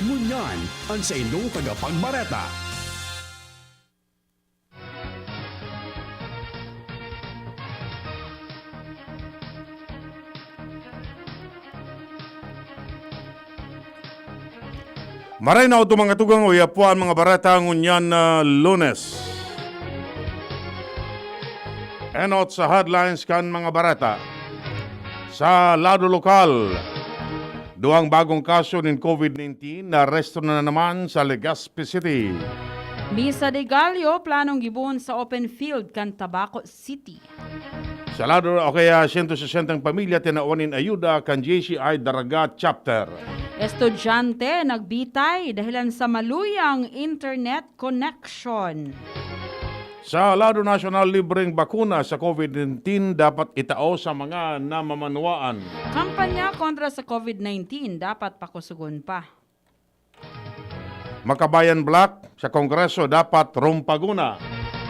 Ngunyan, ang sa inyong tagapagbareta. Maray na ito mga tugang uyapuan mga barata ngunyan na Lunes. Enot sa headlines kan mga barata. Sa lado lokal, duwang bagong kaso ng COVID-19 na aresto na naman sa Legazpi City. Misa de Gallo, planong gibon sa open field kan Tabaco City. Sa lado o kaya 160 pamilya tinaunin ayuda kan JCI Daraga Chapter. Estudyante nagbitay dahilan sa maluyang internet connection. Sa lado nasyonal, libreng bakuna sa COVID-19 dapat itao sa mga namamanuaan. Kampanya kontra sa COVID-19 dapat pakusugon pa. Makabayan Black sa Kongreso dapat rumpaguna.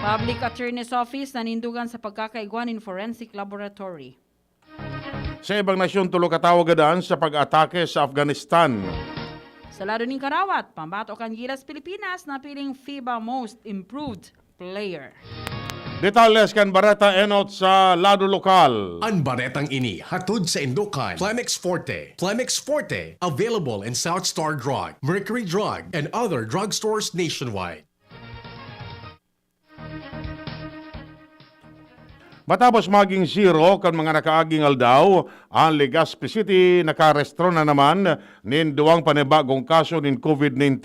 Public Attorney's Office nanindugan sa pagkakaiguan in Forensic Laboratory. Sa ibang nasyon, tulo katawagadaan sa pag-atake sa Afghanistan. Sa lado ng Karawat, pambato kan Gilas Pilipinas na piling FIBA Most Improved Player. Detalles kan Barata Enot sa lado lokal. Ang baretang ini hatod sa Indocan. Plemex Forte. Plemex Forte, available in South Star Drug, Mercury Drug, and other drugstores nationwide. Matapos maging zero kan mga nakaaging aldaw, ang Legazpi City nakarestro na naman nin duwang panibagong kaso nin COVID-19.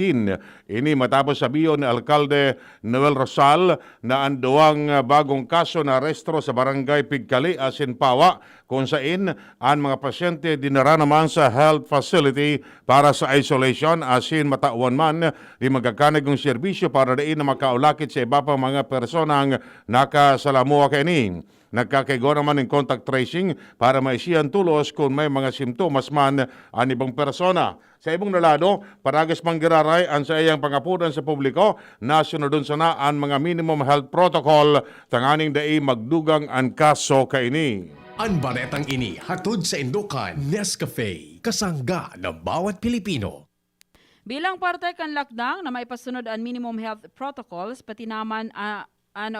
Ini matapos sabiyon ni Alkalde Noel Rosal na ang duwang bagong kaso na arestro sa barangay Pigkali, Asinpawa, kung saan ang mga pasyente dinara naman sa health facility para sa isolation asin matawan man di magkakanagong serbisyo para diin na makaulakit sa iba pang mga personang nakasalamuha kainin. Nagkakaigo naman ng contact tracing para maisiyan tulos kung may mga simptomas man ang ibang persona. Sa ibang nalado, paragas manggiraray ang sa iyang pangapunan sa publiko na sunodon sana ang mga minimum health protocol tanganing dai magdugang ang kaso kaini. Ang baretang ini hatod sa Indocan. Nescafe, kasangga ng bawat Pilipino. Bilang parte kan lockdown na maipasunod ang minimum health protocols, pati naman ang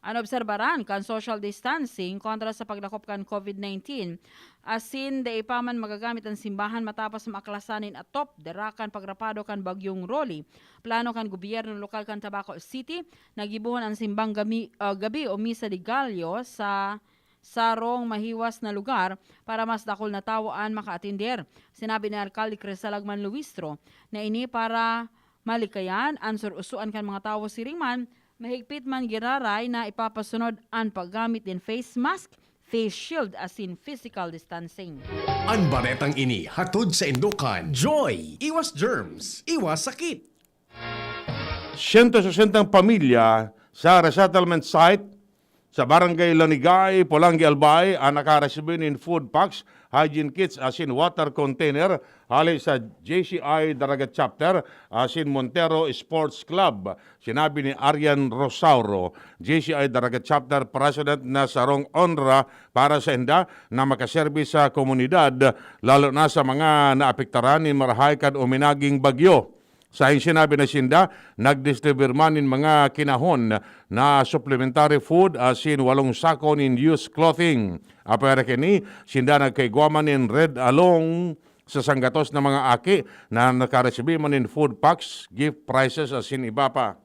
obserbaran kan social distancing kontra sa paglakop kan COVID-19. Asin, da ipaman magagamit ang simbahan matapos maaklasanin atop, derakan pagrapado kan bagyong Rolly. Plano kan gobyerno lokal kan Tabaco City, nagibuhon ang simbang gabi o Misa de Gallo sa sarong mahiwas na lugar para mas dakol na tawaan makaatinder. Sinabi ni Alkalde Crisalagman Luistro na ini para malikayan, answer usuan kan mga tawo siringman, mahigpit man giraray na ipapasunod ang paggamit din face mask, face shield asin physical distancing. Ang baretang ini hatod sa Indocan. Joy! Iwas germs, iwas sakit. 160 pamilya sa resettlement site sa Barangay Lanigay, Polangi, Albay ang nakaresibe ng food packs, hygiene kits asin water container hali sa JCI Daraga Chapter asin Montero Sports Club. Sinabi ni Arian Rosauro, JCI Daraga Chapter President na sarong onra para sa inda na makaserbi sa komunidad lalo na sa mga naapektaran ni marahay kad uminaging bagyo. Sa sinabi na sinda, nag-distribute man in mga kinahon na supplementary food asin 8 sako in used clothing. Apera kini, sinda nagkaigwaman in red along sa sanggatos na mga aki na nakaresibi man in food packs, gift prizes asin iba pa.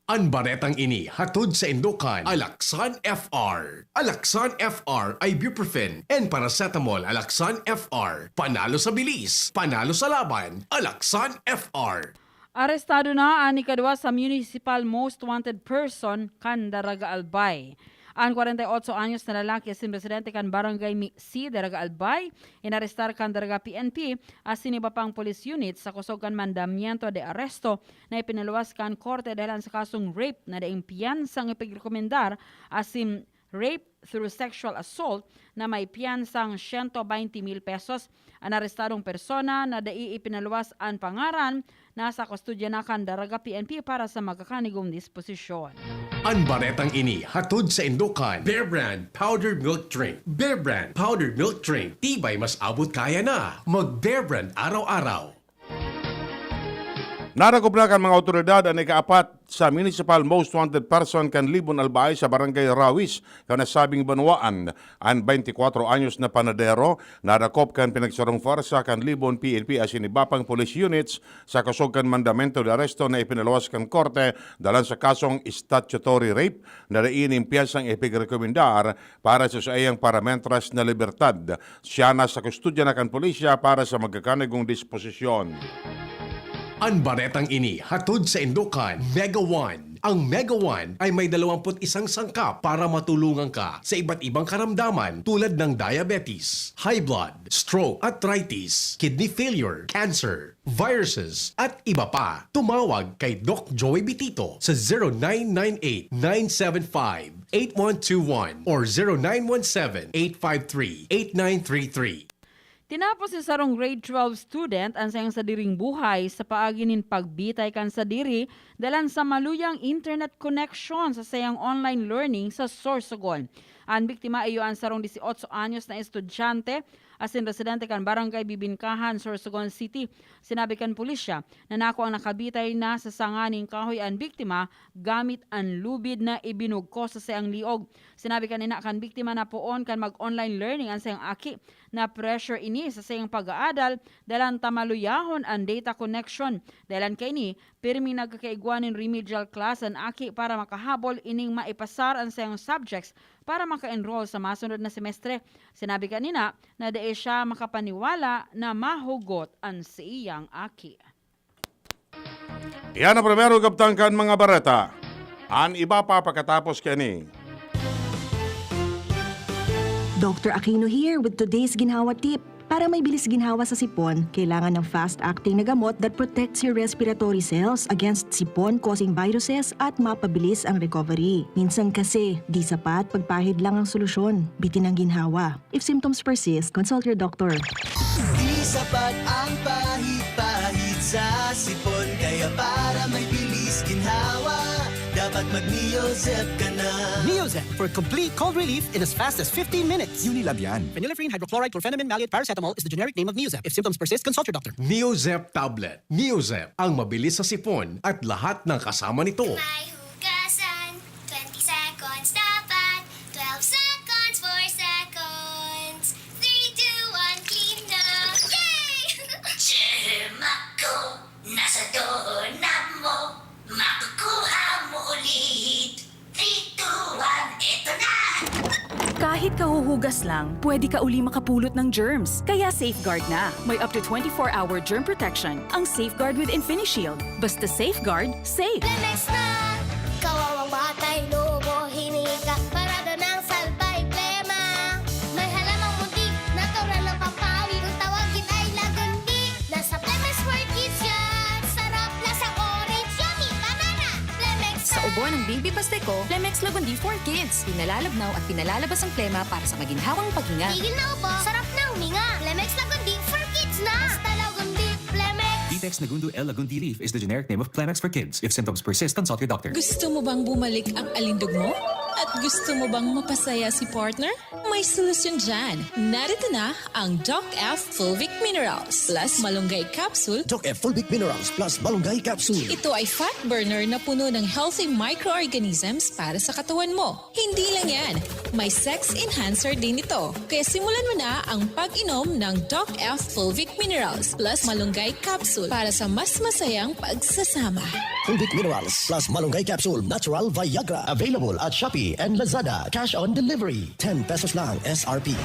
Ang baretang ini hatod sa Indocan. Alaxan FR. Alaxan FR ay ibuprofen and paracetamol. Alaxan FR. Panalo sa bilis. Panalo sa laban. Alaxan FR. Arestado na ang ikadwa sa municipal most wanted person kan Daraga Albay. Ang 48 anyos na lalaki asin residente kan Barangay C, Daraga Albay, inarestar kan Daraga PNP asin iba pang police unit sa kusog kan mandamiento de arresto na ipinaluwas kan korte dahil sa kasong rape na daing piyansang ipigrekomendar asin rape through sexual assault na may piyansang 120,000 pesos. Ang arestadong persona na dai ipinaluwas ang pangaran nasa kustudya na kan Daraga PNP para sa magkakanigong disposisyon. Ang baretang ini hatod sa Indokan. Bear Brand Powdered Milk Drink. Bear Brand Powdered Milk Drink. Tibay mas abot kaya na. Mag Bear Brand araw-araw. Narakop na kan mga otoridad ang ikaapat sa Municipal Most Wanted Person kan Libon Albay sa Barangay Rawis kan nasabing banwaan ang 24 anyos na panadero narakop kan pinagsarong farsa kan Libon PNP as inibapang police units sa kasog kan mandamento de aresto na ipinalawas kan korte dalan sa kasong statutory rape na daiin impiyasang ipigrekomendar para sa sayang parametras na libertad. Siya na sa kustudya na kan pulisya para sa magkakanigong disposisyon. Ang baretang ini hatod sa Indokan. Mega One. Ang Mega One ay may 21 sangkap para matulungan ka sa iba't ibang karamdaman tulad ng diabetes, high blood, stroke, arthritis, kidney failure, cancer, viruses, at iba pa. Tumawag kay Doc Joey Bitito sa 0998-975-8121 or 0917-853-8933. Tinapos si sarong grade 12 student ang sayang sa diring buhay sa paaginin pagbitay kan sa diri dalan sa maluyang internet connection sa sayang online learning sa Sorsogon. Ang biktima iyo ang sarong 18 anyos na estudyante asin residente kan Barangay Bibinkahan, Sorsogon City. Sinabi kan pulisya na nako ang nakabitay na sa sanganing kahoy ang biktima gamit ang lubid na ibinugko sa sayang liog. Sinabi kanina kan biktima na poon kan mag-online learning ang sayang aki na pressure ini sa sayang pag-aadal dalan tamaluyahon ang data connection. Dalan kay ni pirmi nagkakaigwanin remedial class ang aki para makahabol ining maipasar ang sayang subjects para maka-enroll sa masunod na semestre. Sinabi kanina na dahil siya makapaniwala na mahugot ang siyang aki. Yan ang primero kaptangkan mga bareta. Ang iba pa pagkatapos kani. Dr. Aquino here with today's ginhawa tip. Para may bilis ginhawa sa sipon, kailangan ng fast-acting na gamot that protects your respiratory cells against sipon-causing viruses at mapabilis ang recovery. Minsan kasi, di sapat pagpahid lang ang solusyon. Bitin ang ginhawa. If symptoms persist, consult your doctor. Di sapat ang pahit-pahit sa sipon, kaya para may bilis ginhawa, dapat mag-Neozep ka na. Neozep for complete cold relief in as fast as 15 minutes. Unilab yan. Phenylephrine, hydrochloride, chlorpheniramine, maleate, paracetamol is the generic name of Neozep. If symptoms persist, consult your doctor. Neozep Tablet. Neozep, ang mabilis sa sipon at lahat ng kasama nito. May hugasan, 20 seconds dapat, 12 seconds, 4 seconds, 3, 2, 1, clean na! Yay! Ako, nasa doorknob mo, makukuha mo ulit. 3, 2, 1, eto na! Kahit kahuhugas lang, pwede ka uli makapulot ng germs. Kaya Safeguard na. May up to 24-hour germ protection ang Safeguard with InfiniShield. Basta Safeguard, safe. Lemex na! Kawawang batay, lobo, hinika, parada ng salbay, plema. May halamang muntik, natural ng pampawi, kung tawagin ay lagundi. Nasa Plemex for Kids yan! Sarap, lasang orange, yummy, banana! Plemex Sa ubo ng Baby Pasteco, Plemex Lagundi for Kids. Pinalalabnaw at pinalalabas ang plema para sa maginhawang paghinga. Tigil na upo, sarap na huminga. Plemex Lagundi for Kids na! Basta Lagundi, Plemex! Detex Nagundu L. Lagundi Leaf is the generic name of Plemex for kids. If symptoms persist, consult your doctor. Gusto mo bang bumalik ang alindog mo? At gusto mo bang mapasaya si partner? May solusyon dyan. Narito na ang Doc F Fulvic Minerals plus Malunggay Capsule. Doc F Fulvic Minerals plus Malunggay Capsule. Ito ay fat burner na puno ng healthy microorganisms para sa katawan mo. Hindi lang yan, may sex enhancer din ito. Kaya simulan mo na ang pag-inom ng Doc F Fulvic Minerals plus Malunggay Capsule para sa mas masayang pagsasama. Fulvic Minerals plus Malunggay Capsule Natural Viagra. Available at Shopee and Lazada. Cash on delivery. 10 pesos lang SRP.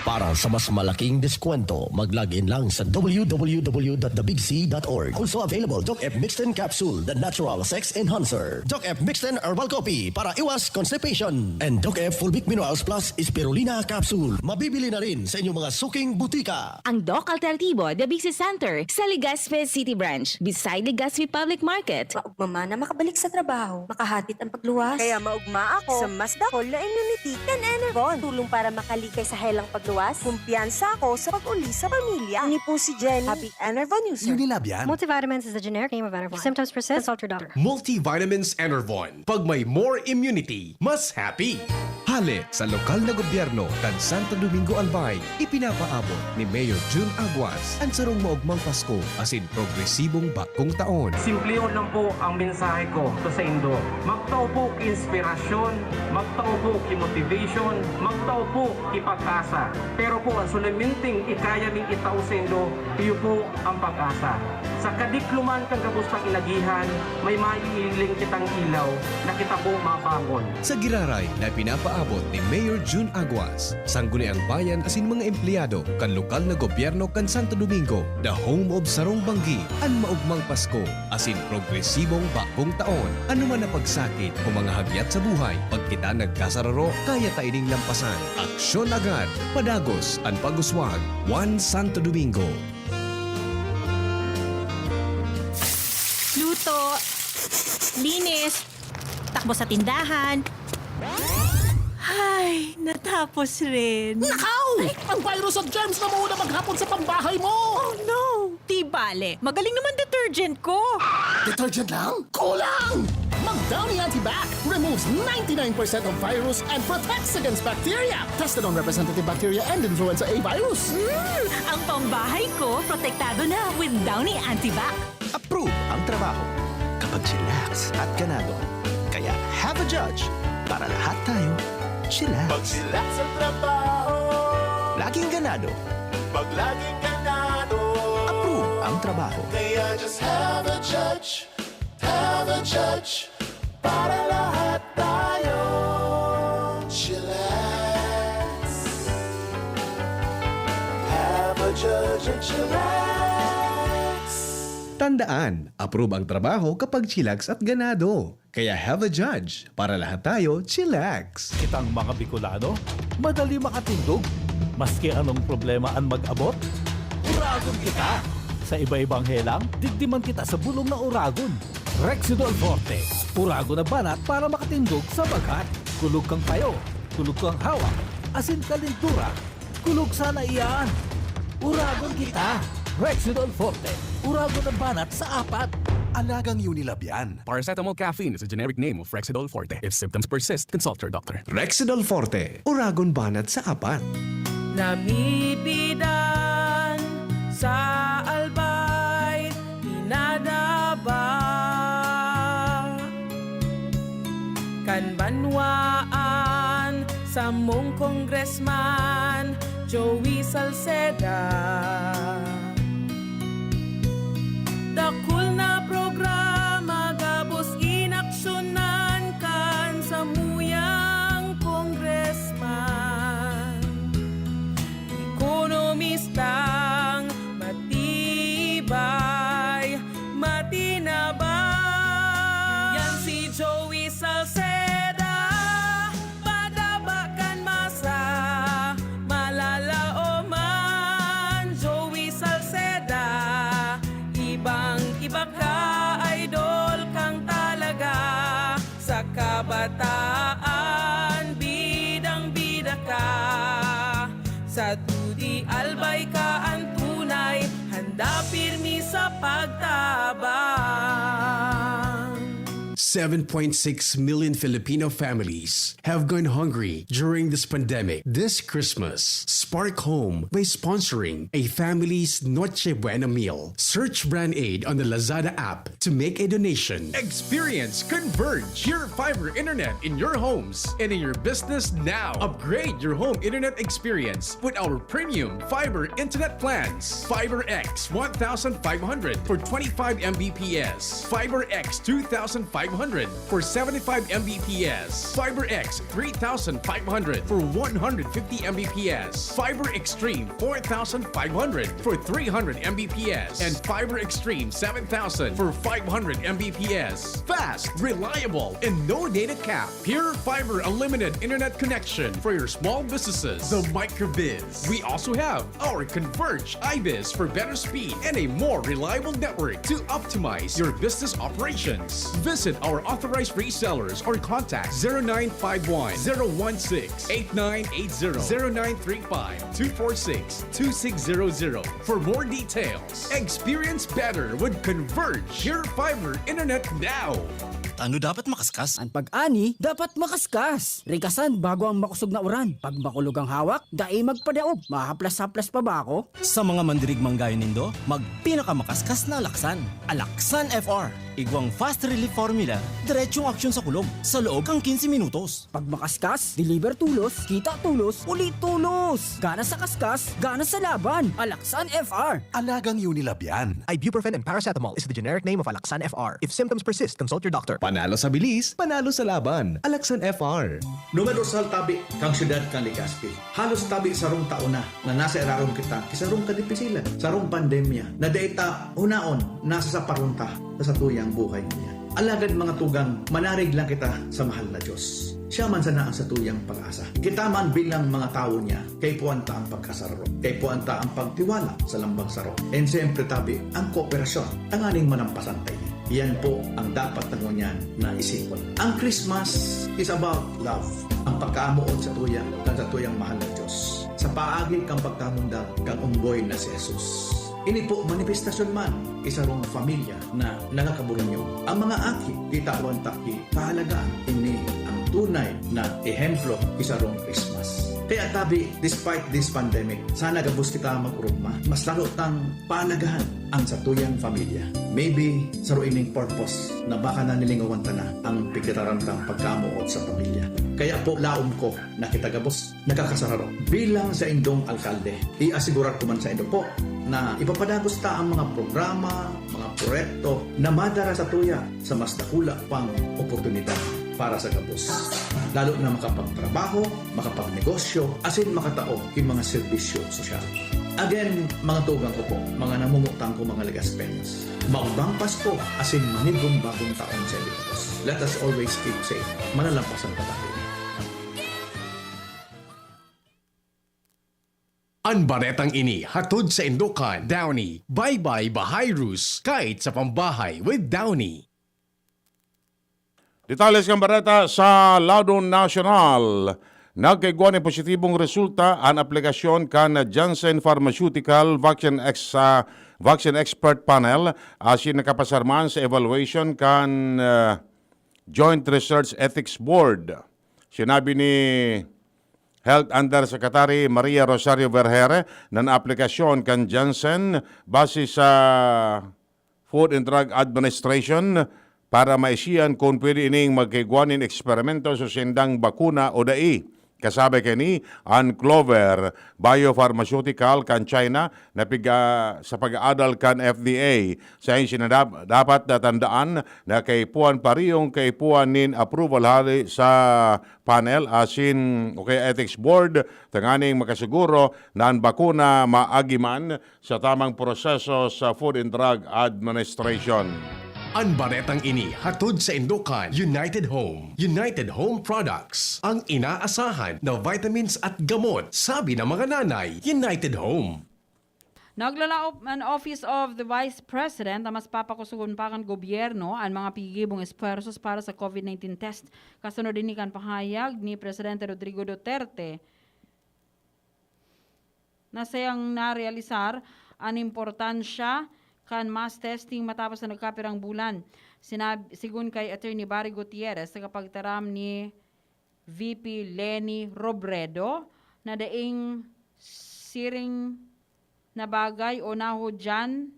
Para sa mas malaking diskwento, mag-login lang sa www.thebigc.org. Also available, Doc F Mixten Capsule, the natural sex enhancer. Doc F Mixten Herbal Coffee para iwas constipation. And Doc F Fulvic Minerals Plus Spirulina Capsule. Mabibili na rin sa inyong mga suking butika. Ang Doc Alternativo, The Big C Center, sa Legazpi City Branch, beside Legazpi Public Market. Maugma na makabalik sa trabaho, makahatid ang pagluwas. Kaya maugma ako sa mas dakol na immunity kan Enervon. Tulong para makalikay sa helang pagluwas. Kumpiyansa ako sa pag-uli sa pamilya. Ni po si Jenny, happy Enervon user. Unilab yan. Multivitamins is the generic name of Enervon. If symptoms persist, consult your doctor. Multivitamins Enervon. Pag may more immunity, mas happy. Hali sa lokal na gobyerno kan Santo Domingo Albay, ipinapaabot ni Mayor June Aguas ang sarong maugmang Pasko asin progresibong bagong taon. Simplihon lang po ang mensahe ko to sa Indo. Magtao po inspirasyon, magtao po motivation, magtao po pag-asa. Pero po ang sulaminting ikaya ming itao sa Indo, iyo po ang pag-asa. Sa kadikluman kang kabustang inagihan, may maiiling kitang ilaw na kita po mabangon. Sa giraray na pinapaabot ni Mayor June Aguas, sangguniang bayan asin mga empleyado kan lokal na gobyerno kan Santo Domingo, the home of Sarong Banggi, ang maugmang Pasko, asin progresibong bagong taon. Ano man na pagsakit o mga hagyat sa buhay, pag kita nagkasararo, kaya taining lampasan. Aksyon agad, padagos, ang paguswag, One Santo Domingo. Luto, linis, takbo sa tindahan. Ay, natapos rin. Nakaw! Ang virus at germs na muna maghapon sa pambahay mo! Oh no! Di bale, magaling naman detergent ko. Detergent lang? Kulang! Mag-Downy Antibac removes 99% of virus and protects against bacteria. Tested on representative bacteria and influenza A virus. Ang pambahay ko, protektado na with Downy Antibac. Approve ang trabaho kapag chillax at ganado. Kaya have a judge para lahat tayo chillax. Pag chillax ang trabaho, Laging ganado. pag laging ganado. Approve ang trabaho. Kaya just have a judge para lahat tayo chillax. Have a judge and chillax. Tandaan, approve ang trabaho kapag chillax at ganado. Kaya have a judge para lahat tayo chillax. Kitang mga Bicolano, madali makatindog. Maski anong problema ang mag-abot, uragon kita. Sa iba-ibang helang, digdiman kita sa bulong na uragon. Rexidol Forte, uragon na banat para makatindog sa bagat. Kulog kang payo, kulog kang hawak, asin kalintura, kulog sana iyan. Uragon kita. Rexidol Forte, uragon na banat sa apat. Alagang Unilab yan. Paracetamol caffeine is a generic name of Rexidol Forte. If symptoms persist, consult your doctor. Rexidol Forte. Uragon banat sa apat. Namibidan sa albay, dinadaba kanbanwaan sa mong congressman Joey Salceda. Dakul na programa gabos inaksyonan kan sa muyang congressman. Ekonomistang matibay, matinabay. Yan si Joey Salceda, padabakan masa, malala o man. Joey Salceda, ibang-iba ka, idol kang talaga. Sa kabataan, bidang-bida ka. Sa Tudi Albay ka ang tunay, handa pirmi sa pagtabang. 7.6 million Filipino families have gone hungry during this pandemic. This Christmas, spark home by sponsoring a family's Noche Buena meal. Search Brand Aid on the Lazada app to make a donation. Experience Converge, your fiber internet in your homes and in your business now. Upgrade your home internet experience with our premium fiber internet plans. Fiber X 1,500 for 25 Mbps. Fiber X 2,500 500 for 75 Mbps. FiberX 3,500 for 150 Mbps. Fiber Extreme 4,500 for 300 Mbps. And Fiber Extreme 7,000 for 500 Mbps. Fast, reliable, and no data cap. Pure Fiber Unlimited Internet connection for your small businesses. The Microbiz. We also have our Converge iBiz for better speed and a more reliable network to optimize your business operations. Visit our authorized resellers or contact 0951 016 8980 0935 246 2600 for more details. Experience better with Converge Pure Fiber Internet now. Ano dapat makaskas? Ang pag-ani, dapat makaskas. Rikasan bago ang makusog na uran. Pag makulog ang hawak, dai magpadaog. Mahaplas-haplas pa ba ako? Sa mga mandirigmang gayon nindo, magpinakamakaskas na Alaksan. Alaksan FR. Igwang fast relief formula, diretsong aksyon sa kulog sa loob ng 15 minutos. Pag makaskas, deliver tulos, kita tulos, ulit tulos. Gana sa kaskas, gana sa laban. Alaksan FR. Alagang Unilab yan. Ibuprofen and paracetamol is the generic name of Alaksan FR. If symptoms persist, consult your doctor. Panalo sa bilis, panalo sa laban. Alaksan FR. Numero sal tabi kang syudad kang Legazpi. Halos tabi sa rong taon na nasa erarong kita kisarong kadipisilan. Sarong pandemya na data unaon nasa sa parunta sa tuyang buhay niya. Alagad mga tugang, manarig lang kita sa mahal na Diyos. Siya man sana ang sa tuyang pag-asa. Kita man bilang mga tao niya, kay puwanta ang pagkasararo. Kay puwanta ang pagtiwala sa lambang saro. And siyempre tabi, ang kooperasyon, ang aning manampasantay. Yan po ang dapat tangunyan na isipon. Ang Christmas is about love. Ang pagkaamuot sa tuyang mahal na Diyos. Sa paagi kang pagkamundang kang umboy na si Jesus. Ini po manifestasyon man isarong pamilya na nangakaburunyo. Ang mga aki, kita wantaki, kahalagaan, ini ang tunay na ehemplo isarong Christmas. Kaya tabi, despite this pandemic, sana gabos kita mag-urugma. Mas lalo tang pahalagahan ang sa tuyang pamilya. Maybe sa ruining purpose na baka na nilingawan na ang pagkitarantang pagkamuot sa pamilya. Kaya po laom ko na kita gabos nakakasararo. Bilang sa indong alkalde, iasigurar ko man sa indo po na ipapadagos ta ang mga programa, mga proyekto na madara sa tuya sa mas dakula pang oportunidad para sa gabos. Lalo na makapagtrabaho, makapagnegosyo, asin makatao yung mga serbisyo sosyal. Again, mga tugang ko po, mga namumutang ko mga Legaspeños. Magbang Pasko, asin manigong bagong taon sa Ilocos. Let us always keep safe. Manalampasan pa tayo. Ang baretang ini hatod sa Indokan, Downey. Bye-bye Bahayrus, kahit sa pambahay with Downey. Detalles ng bareta sa Lado National. Nagkaigwa ng positibong resulta ang aplikasyon kan Janssen Pharmaceutical Vaccine Expert Panel asin nakapasarman sa evaluation kan Joint Research Ethics Board. Sinabi ni Health Undersecretary Maria Rosario Vergere na aplikasyon kan Janssen base sa Food and Drug Administration para maisiyan kung pwede ining magkaigwanin eksperimento sa sindang bakuna o dai. Kasabay kini ang Clover Biopharmaceutical kan China na sa pag-aadal kan FDA. Sa inyo dapat natandaan na kaipuan pariyong kaipuan nin approval hali sa panel asin o kay Ethics Board tanganing makasiguro na ang bakuna maagiman sa tamang proseso sa Food and Drug Administration. Ang baretang ini hatod sa Indokan, United Home. United Home Products. Ang inaasahan na vitamins at gamot. Sabi ng mga nanay, United Home. Naglalaop ang Office of the Vice President na mas papakusugon pa kan gobyerno ang mga pigibong esfuerzos para sa COVID-19 test. Kasunod din kan pahayag ni Presidente Rodrigo Duterte na sayang narealisar ang importansya kan mass testing matapos na nagkapirang bulan. Sigun kay Attorney Barry Gutierrez sa kapagtaram ni VP Lenny Robredo na daing siring na bagay o nahudyan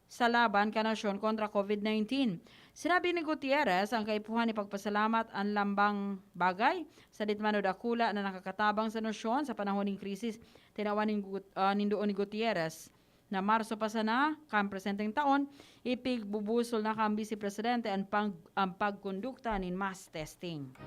sa laban kanasyon kontra COVID-19. Sinabi ni Gutierrez ang kaipuhan ni pagpasalamat ang lambang bagay sa ditmano dakula na nakakatabang sa nasyon sa panahon ng krisis. Tinawan nindoon ni Gutierrez na Marso pa sana kan presenteng taon ipigbubusol na kan Vice Presidente ang pagkondukta nin mass testing.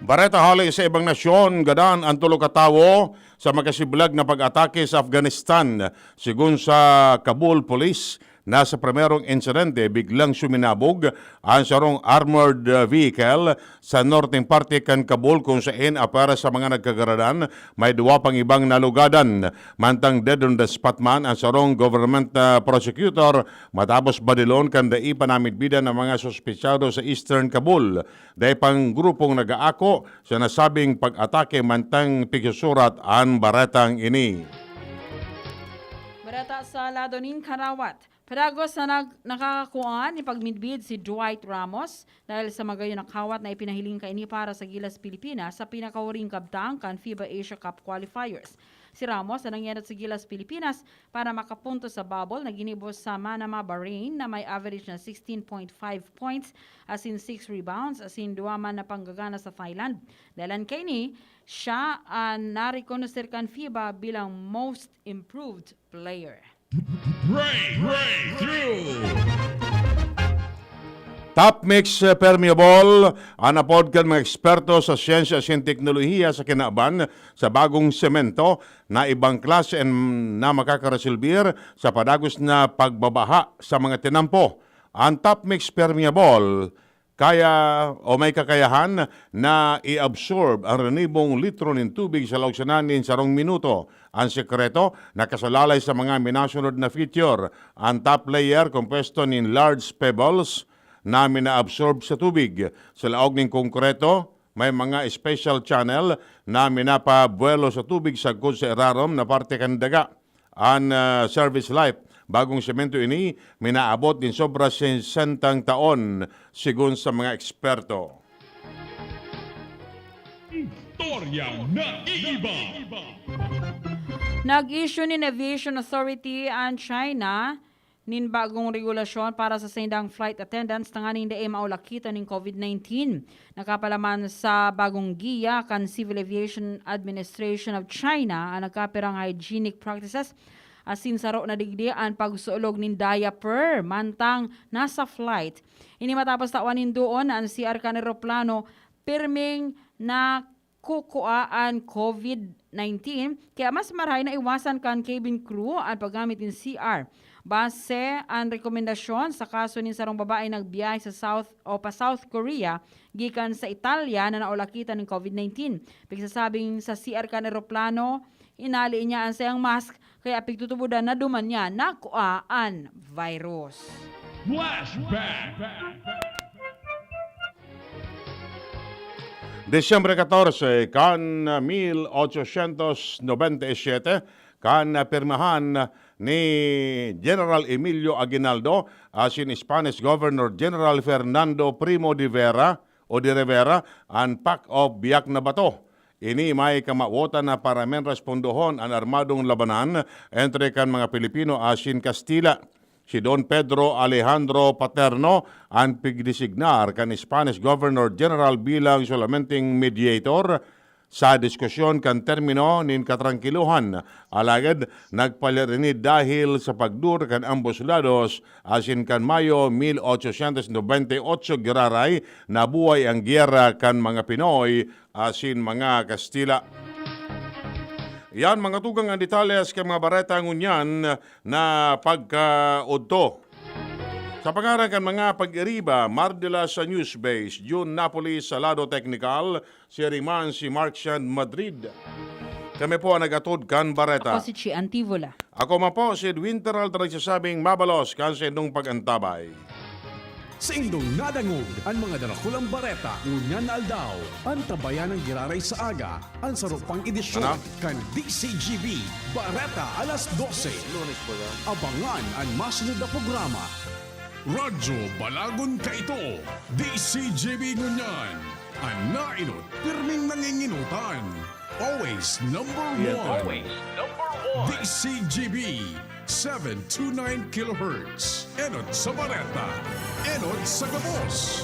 Bareta hali sa ibang nasyon, gadan ang tulo ka tawo sa makasiblag na pag-atake sa Afghanistan. Sigun sa Kabul Police, nasa primerong insidente, biglang suminabog ang sarong armored vehicle sa northern parte kan Kabul kung saan para sa mga nagkagaradan may duwa pang ibang nalugadan. Mantang dead on the spot man ang sarong government prosecutor matapos badilon kan dai panamidbida ng mga sospechado sa eastern Kabul. Dai pang grupong nagaako sa nasabing pag-atake mantang pigsusurat ang baretang ini. Barata sa lado nin Karawat. Padagos na nakakakuan ni pagmidbid si Dwight Ramos dahil sa magayon nakawat na ipinahiling kaini para sa Gilas Pilipinas sa pinakahuring kabtang kan FIBA Asia Cup qualifiers. Si Ramos na nangyarat sa Gilas Pilipinas para makapunto sa bubble na ginibos sa Manama, Bahrain na may average na 16.5 points as in 6 rebounds as in duwaman na panggagana sa Thailand. Dahilan kaini, siya na-reconnoister kan FIBA bilang most improved player. Top Mix Permeable, anapod kan mga eksperto sa siyensya at teknolohiya sa kinaaban sa bagong semento na ibang klase na makakarasilbir sa padagos na pagbabaha sa mga tinampo. Ang Top Mix Permeable may kakayahan na i-absorb ang renibong litro ng tubig sa lauksanan in sarong minuto. Ang sekreto, nakasalalay sa mga minasunod na feature. Ang top layer, kompesto ng large pebbles na mina-absorb sa tubig. Sa laog ng konkreto, may mga special channel na minapabuelo sa tubig sagkod sa irarom na parte kan daga. Ang service life, bagong semento ini, minaabot din sobra 60 taon sigun sa mga eksperto. Istoryang nag-iiba. Nag-issue ni Aviation Authority ang China nin bagong regulasyon para sa sendang flight attendants na nga nin dae maulakita ng COVID-19. Nakapalaman sa bagong giya kan Civil Aviation Administration of China ang nagkapirang hygienic practices asin saro na digdi ang pagsuolog nin diaper mantang nasa flight. Ini matapos tawanin doon ang CR kan eroplano pirming na kukuaan COVID-19 kaya mas marahay na iwasan kan cabin crew ang paggamit ng CR. Base ang rekomendasyon sa kaso ni sarong babae nagbiyahe sa South Korea gikan sa Italia na naulakitan ng COVID-19. Pigsasabing sa CR kan eroplano, inali niya ang sayang mask kaya pigtutubudan na duman niya nakuhaan virus. Flashback. Desyembre 14, kan 1897, kan pirmahan ni General Emilio Aguinaldo asin Spanish Governor General Fernando Primo de Rivera ang Pact of Biak na Bato. Ini may kamawotan na para men respondohon ang armadong labanan entre kan mga Pilipino asin Kastila. Si Don Pedro Alejandro Paterno ang pigdesignar kan Spanish Governor General bilang solamenting mediator sa diskusyon kan termino nin katrangkiluhan. Alagad nagpalirinid dahil sa pagdur kan ambos lados asin kan Mayo 1898 giraray nabuhay ang giyera kan mga Pinoy asin mga Kastila. Yan mga tugang ang detalles kay mga bareta ngunyan na pagkaudto. Sa pangarang kan mga pag-iriba, Mardila sa News Base, June Napoli sa Lado Technical, si Riman si Marcian Madrid. Kami po ang nagatod kan bareta. Ako si Chi Antivola. Ako man po si Winter Alter nagsasabing mabalos kan sa indong pag-antabay. Sa indong nadangog, ang mga darakulang bareta, ngunyan na aldaw, ang tabayan ng giraray sa aga, ang sarupang edisyon, kan DCGB, Bareta alas 12. Abangan ang masunod na programa. Radyo Balagon ka ito, DCGB ngunyan, ang nainot, pirming nanginginutan. Always number one. Always number one. DCGB 729 kHz. Enot sa Bareta. Enot sa Gabos.